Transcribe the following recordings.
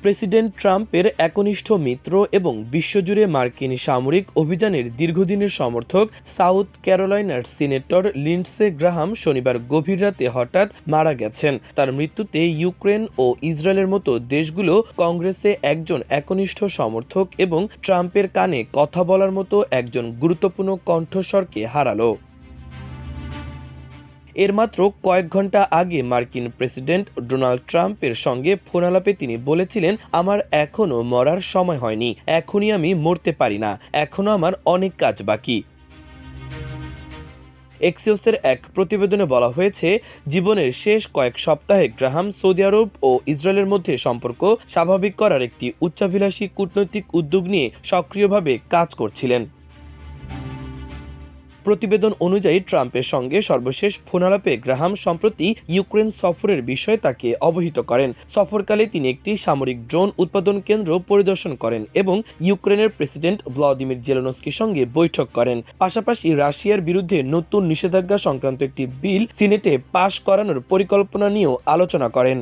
President ট্রাম্পের একনিষ্ঠ মিত্র এবং বিশ্বজুড়ে মার্কিন সামরিক অভিযানের দীর্ঘদিনের সমর্থক সাউথ ক্যারোলাইনার সিনেটর লিন্ডসে গ্রাহাম শনিবার গভীর রাতে হঠাৎ মারা গেছেন। তার মৃত্যুতে ইউক্রেন ও ইসরায়েলের মতো দেশগুলো কংগ্রেসে একজন একনিষ্ঠ সমর্থক এবং ট্রাম্পের কানে কথা বলার মতো একজন গুরুত্বপূর্ণ কণ্ঠস্বরকে হারালো। এর মাত্র কয়েক ঘন্টা আগে মার্কিন প্রেসিডেন্ট ডোনাল্ড ট্রাম্পের সঙ্গে ফোনালাপে তিনি বলেছিলেন, আমার এখনো মরার সময় হয়নি, এখনই আমি মরতে পারি না, এখনো আমার অনেক কাজ বাকি। এক্সিওসের এক প্রতিবেদনে বলা হয়েছে, জীবনের শেষ কয়েক সপ্তাহে গ্রাহাম সৌদি আরব ও ইসরায়েলের মধ্যে সম্পর্ক স্বাভাবিক করার একটি উচ্চাভিলাষী কূটনৈতিক উদ্যোগ নিয়ে সক্রিয়ভাবে কাজ করছিলেন। প্রতিবেদন অনুযায়ী ট্রাম্পের সঙ্গে সর্বশেষ ফোনালাপে গ্রাহাম সম্প্রতি ইউক্রেন সফরের বিষয়ে তাকে অবহিত করেন। সফরকালে তিনি একটি সামরিক ড্রোন উৎপাদন কেন্দ্র পরিদর্শন করেন এবং ইউক্রেনের প্রেসিডেন্ট ভ্লাদিমির জেলেনস্কির সঙ্গে বৈঠক করেন। পাশাপাশি রাশিয়ার বিরুদ্ধে নতুন নিষেধাজ্ঞা সংক্রান্ত একটি বিল সিনেটে পাশ করানোর পরিকল্পনা নিয়েও আলোচনা করেন।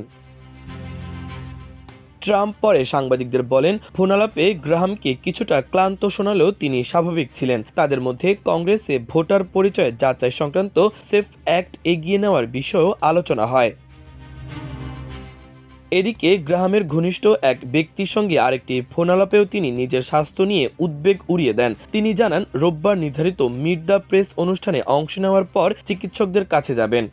ট্রাম্প পরে সাংবাদিকদের বলেন, ফোনালাপে গ্রাহামকে কিছুটা ক্লান্ত শোনালেও তিনি স্বাভাবিক ছিলেন। তাদের মধ্যে কংগ্রেসে ভোটার পরিচয় যাচাই সংক্রান্ত সেফ অ্যাক্ট এগিয়ে নেওয়ার বিষয়েও আলোচনা হয়। এদিকে গ্রাহামের ঘনিষ্ঠ এক ব্যক্তির সঙ্গে আরেকটি ফোনালাপেও তিনি নিজের স্বাস্থ্য নিয়ে উদ্বেগ উড়িয়ে দেন। তিনি জানান, রোববার নির্ধারিত মিট দ্য প্রেস অনুষ্ঠানে অংশ নেওয়ার পর চিকিৎসকদের কাছে যাবেন।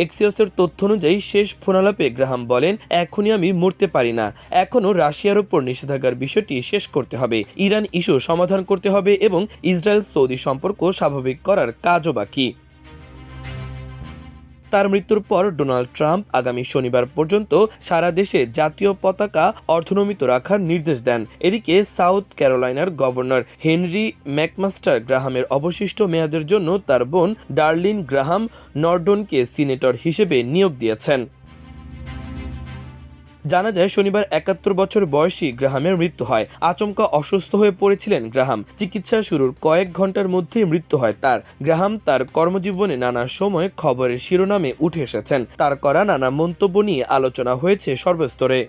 এক্সিওসের তথ্য অনুযায়ী শেষ ফোনালাপে গ্রাহাম বলেন, এখনই আমি মরতে পারি না, এখনও রাশিয়ার উপর নিষেধাজ্ঞার বিষয়টি শেষ করতে হবে, ইরান ইস্যু সমাধান করতে হবে এবং ইসরায়েল সৌদি সম্পর্ক স্বাভাবিক করার কাজও বাকি। তার মৃত্যুর পর ডোনাল্ড ট্রাম্প আগামী শনিবার পর্যন্ত সারা দেশে জাতীয় পতাকা অর্ধনমিত রাখার নির্দেশ দেন। এদিকে সাউথ ক্যারোলাইনার গভর্নর হেনরি ম্যাকমাস্টার গ্রাহামের অবশিষ্ট মেয়াদের জন্য তার বোন ডার্লিন গ্রাহাম নর্ডনকে সিনেটর হিসেবে নিয়োগ দিয়েছেন। জানা যায়, শনিবার ৭১ বছর বয়সী গ্রাহামের মৃত্যু হয়। আচমকা অসুস্থ হয়ে পড়েছিলেন গ্রাহাম। চিকিৎসা শুরুর কয়েক ঘন্টার মধ্যেই মৃত্যু হয় তার। গ্রাহাম তার কর্মজীবনে নানা সময় খবরের শিরোনামে উঠে এসেছেন। তার করা নানা মন্তব্য নিয়ে আলোচনা হয়েছে সর্বস্তরে।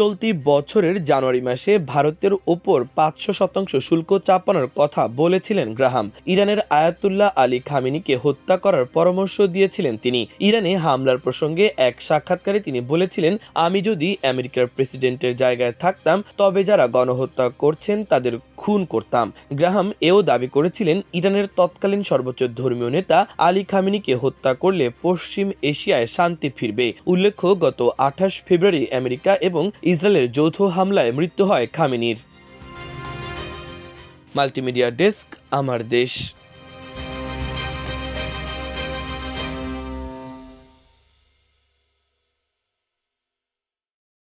চলতি বছরের জানুয়ারি মাসে ভারতের ওপর ৫০০% শুল্ক চাপানোর কথা বলেছিলেন গ্রাহাম। ইরানের আয়াতুল্লাহ আলী খামেনিকে হত্যা করার পরামর্শ দিয়েছিলেন তিনি। ইরানে হামলার প্রসঙ্গে এক সাক্ষাৎকারে তিনি বলেছিলেন, আমি যদি আমেরিকার প্রেসিডেন্টের জায়গায় থাকতাম তবে যারা গণহত্যা করছেন তাদের খুন করতাম। গ্রাহাম এও দাবি করেছিলেন, ইরানের তৎকালীন সর্বোচ্চ ধর্মীয় নেতা আলী খামেনিকে হত্যা করলে পশ্চিম এশিয়ায় শান্তি ফিরবে। উল্লেখ্য, গত ২৮ ফেব্রুয়ারি আমেরিকা এবং ইসরায়েলের যৌথ হামলায় মৃত্যু হয় খামেনির। মাল্টিমিডিয়া ডেস্ক, আমার দেশ।